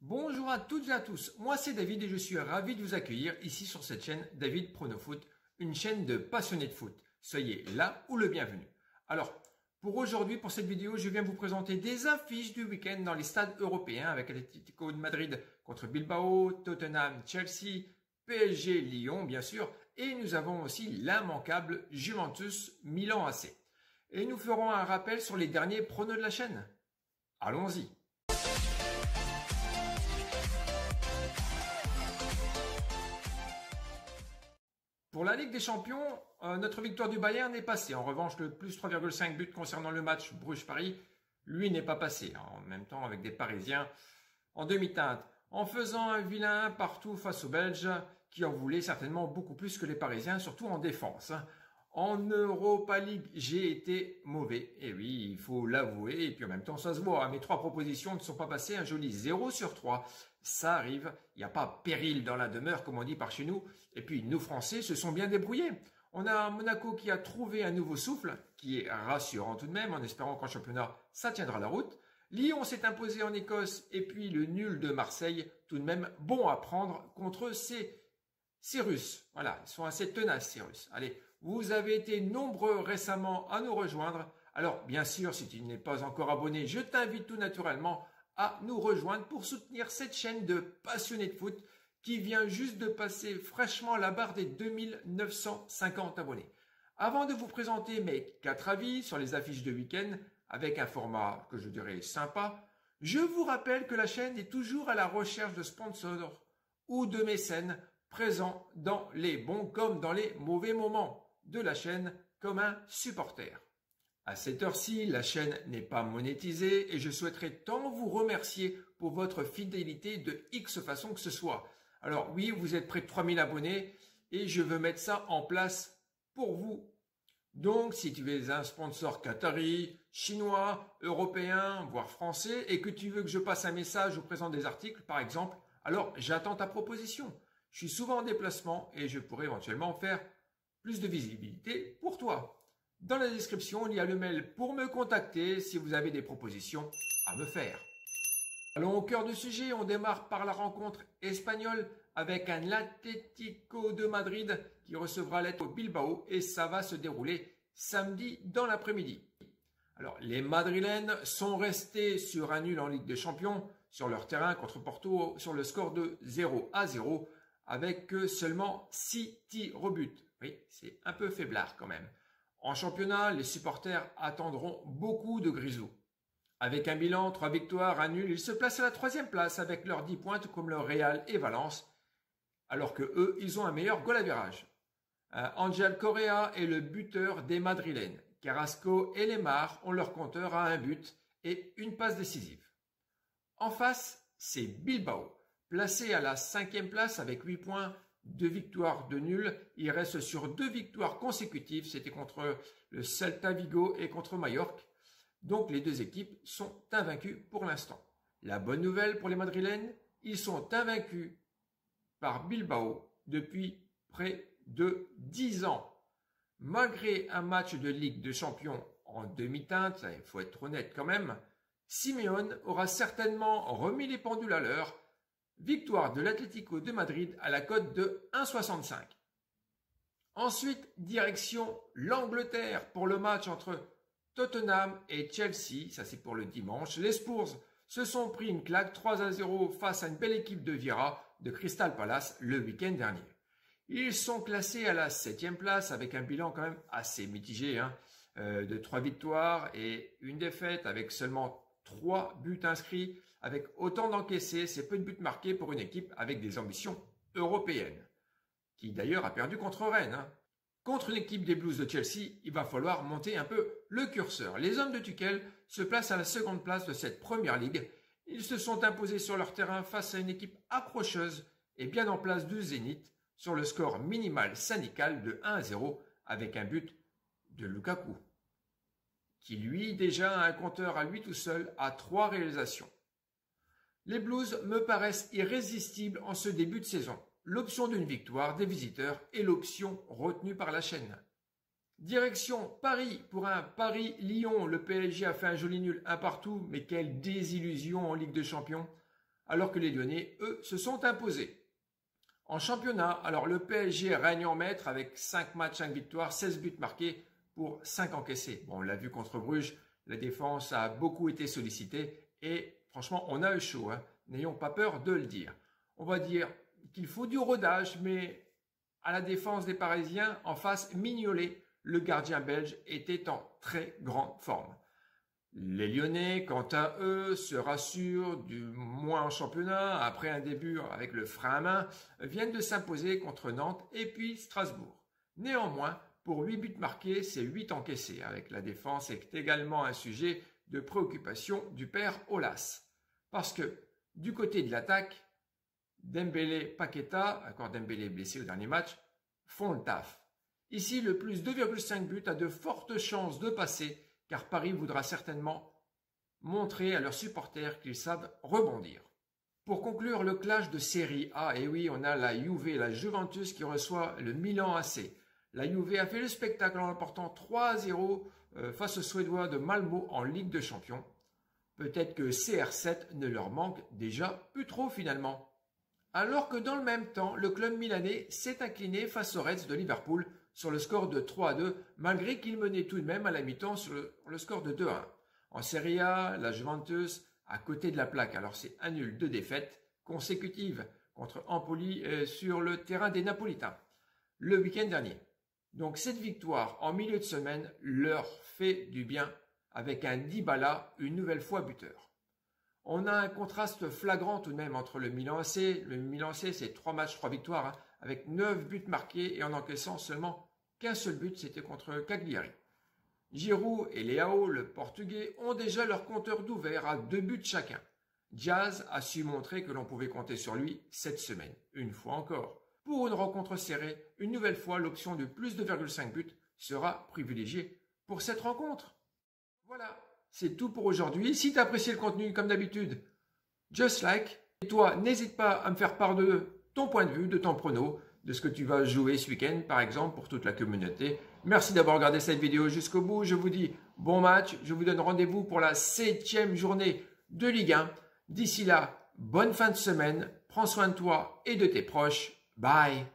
Bonjour à toutes et à tous, moi c'est David et je suis ravi de vous accueillir ici sur cette chaîne David Pronofoot, une chaîne de passionnés de foot. Soyez là ou le bienvenu. Alors, pour aujourd'hui, pour cette vidéo, je viens vous présenter des affiches du week-end dans les stades européens avec Atlético de Madrid contre Bilbao, Tottenham, Chelsea, PSG, Lyon bien sûr, et nous avons aussi l'immanquable Juventus Milan AC. Et nous ferons un rappel sur les derniers pronos de la chaîne. Allons-y. Pour la Ligue des Champions, notre victoire du Bayern est passée. En revanche, le plus 3,5 buts concernant le match Bruges-Paris, lui n'est pas passé. En même temps, avec des Parisiens en demi-teinte, en faisant un vilain partout face aux Belges, qui en voulaient certainement beaucoup plus que les Parisiens, surtout en défense. En Europa League, j'ai été mauvais. Et oui, il faut l'avouer. Et puis en même temps, ça se voit. Mes 3 propositions ne sont pas passées. Un joli 0 sur 3. Ça arrive. Il n'y a pas péril dans la demeure, comme on dit par chez nous. Et puis, nous Français se sont bien débrouillés. On a Monaco qui a trouvé un nouveau souffle, qui est rassurant tout de même, en espérant qu'en championnat, ça tiendra la route. Lyon s'est imposé en Écosse. Et puis, le nul de Marseille, tout de même bon à prendre contre ces Russes. Voilà, ils sont assez tenaces, ces Russes. Allez, vous avez été nombreux récemment à nous rejoindre. Alors, bien sûr, si tu n'es pas encore abonné, je t'invite tout naturellement à nous rejoindre pour soutenir cette chaîne de passionnés de foot qui vient juste de passer fraîchement la barre des 2950 abonnés. Avant de vous présenter mes 4 avis sur les affiches de week-end, avec un format que je dirais sympa, je vous rappelle que la chaîne est toujours à la recherche de sponsors ou de mécènes présents dans les bons comme dans les mauvais moments de la chaîne comme un supporter. À cette heure-ci, la chaîne n'est pas monétisée et je souhaiterais tant vous remercier pour votre fidélité de X façon que ce soit. Alors oui, vous êtes près de 3000 abonnés et je veux mettre ça en place pour vous. Donc, si tu es un sponsor qatari, chinois, européen, voire français et que tu veux que je passe un message ou présente des articles, par exemple, alors j'attends ta proposition. Je suis souvent en déplacement et je pourrais éventuellement faire plus de visibilité pour toi. Dans la description, il y a le mail pour me contacter si vous avez des propositions à me faire. Allons au cœur du sujet, on démarre par la rencontre espagnole avec un Atlético de Madrid qui recevra l'Atlético Bilbao et ça va se dérouler samedi dans l'après-midi. Alors, les Madrilènes sont restés sur un nul en Ligue des Champions sur leur terrain contre Porto sur le score de 0-0 avec seulement 6 tirs au but. Oui, c'est un peu faiblard quand même. En championnat, les supporters attendront beaucoup de Grisou. Avec un bilan, 3 victoires, 1 nul, ils se placent à la 3e place avec leurs 10 points comme le Real et Valence, alors que eux, ils ont un meilleur goal average. Angel Correa est le buteur des Madrilènes. Carrasco et Lemar ont leur compteur à 1 but et une passe décisive. En face, c'est Bilbao, placé à la 5e place avec 8 points, 2 victoires, 2 nuls. Il reste sur 2 victoires consécutives. C'était contre le Celta Vigo et contre Majorque. Donc les 2 équipes sont invaincues pour l'instant. La bonne nouvelle pour les Madrilènes, ils sont invaincus par Bilbao depuis près de 10 ans. Malgré un match de Ligue des Champions en demi-teinte, il faut être honnête quand même, Simeone aura certainement remis les pendules à l'heure. Victoire de l'Atlético de Madrid à la cote de 1,65. Ensuite, direction l'Angleterre pour le match entre Tottenham et Chelsea. Ça, c'est pour le dimanche. Les Spurs se sont pris une claque 3-0 face à une belle équipe de Vieira de Crystal Palace le week-end dernier. Ils sont classés à la 7e place avec un bilan quand même assez mitigé, de 3 victoires et une défaite avec seulement 3 buts inscrits, avec autant d'encaissés, c'est peu de buts marqués pour une équipe avec des ambitions européennes, qui d'ailleurs a perdu contre Rennes. Contre une équipe des Blues de Chelsea, il va falloir monter un peu le curseur. Les hommes de Tuchel se placent à la 2e place de cette première ligue. Ils se sont imposés sur leur terrain face à une équipe accrocheuse et bien en place du Zénith sur le score minimal syndical de 1-0 avec un but de Lukaku, qui lui déjà a un compteur à lui tout seul à 3 réalisations. Les Blues me paraissent irrésistibles en ce début de saison. L'option d'une victoire des visiteurs est l'option retenue par la chaîne. Direction Paris pour un Paris-Lyon. Le PSG a fait un joli nul 1 partout, mais quelle désillusion en Ligue des Champions. alors que les Lyonnais, eux, se sont imposés. En championnat, alors le PSG règne en maître avec 5 matchs, 5 victoires, 16 buts marqués pour 5 encaissés. Bon, on l'a vu contre Bruges, la défense a beaucoup été sollicitée et franchement, on a eu chaud, hein. N'ayons pas peur de le dire. On va dire qu'il faut du rodage, mais à la défense des Parisiens, en face, Mignolet, le gardien belge, était en très grande forme. Les Lyonnais, quant à eux, se rassurent du moins en championnat, après un début avec le frein à main, viennent de s'imposer contre Nantes et puis Strasbourg. Néanmoins, pour 8 buts marqués, c'est 8 encaissés, avec la défense est également un sujet de préoccupation du père Aulas. Parce que, du côté de l'attaque, Dembélé, Paqueta, encore Dembélé blessé au dernier match, font le taf. Ici, le plus 2,5 buts a de fortes chances de passer, car Paris voudra certainement montrer à leurs supporters qu'ils savent rebondir. Pour conclure le clash de Série A, et oui, on a la Juve, la Juventus qui reçoit le Milan AC. La Juve a fait le spectacle en remportant 3-0 face aux Suédois de Malmö en Ligue des Champions. Peut-être que CR7 ne leur manque déjà plus trop finalement. Alors que dans le même temps, le club milanais s'est incliné face aux Reds de Liverpool sur le score de 3-2, malgré qu'il menait tout de même à la mi-temps sur le score de 2-1. En Serie A, la Juventus, à côté de la plaque, alors c'est un nul de défaites consécutives contre Empoli sur le terrain des Napolitains le week-end dernier. Donc cette victoire en milieu de semaine leur fait du bien avec un Dybala une nouvelle fois buteur. On a un contraste flagrant tout de même entre le Milan AC. Le Milan AC, c'est 3 matchs, 3 victoires, hein, avec 9 buts marqués et en encaissant seulement qu'un seul but, c'était contre Cagliari. Giroud et Leao, le Portugais, ont déjà leur compteur d'ouvert à 2 buts chacun. Diaz a su montrer que l'on pouvait compter sur lui cette semaine, une fois encore. Pour une rencontre serrée, une nouvelle fois, l'option de plus de 2,5 buts sera privilégiée pour cette rencontre. Voilà, c'est tout pour aujourd'hui. Si tu as apprécié le contenu, comme d'habitude, just like. Et toi, n'hésite pas à me faire part de ton point de vue, de ton prono, de ce que tu vas jouer ce week-end, par exemple, pour toute la communauté. Merci d'avoir regardé cette vidéo jusqu'au bout. Je vous dis bon match. Je vous donne rendez-vous pour la 7e journée de Ligue 1. D'ici là, bonne fin de semaine. Prends soin de toi et de tes proches. Bye.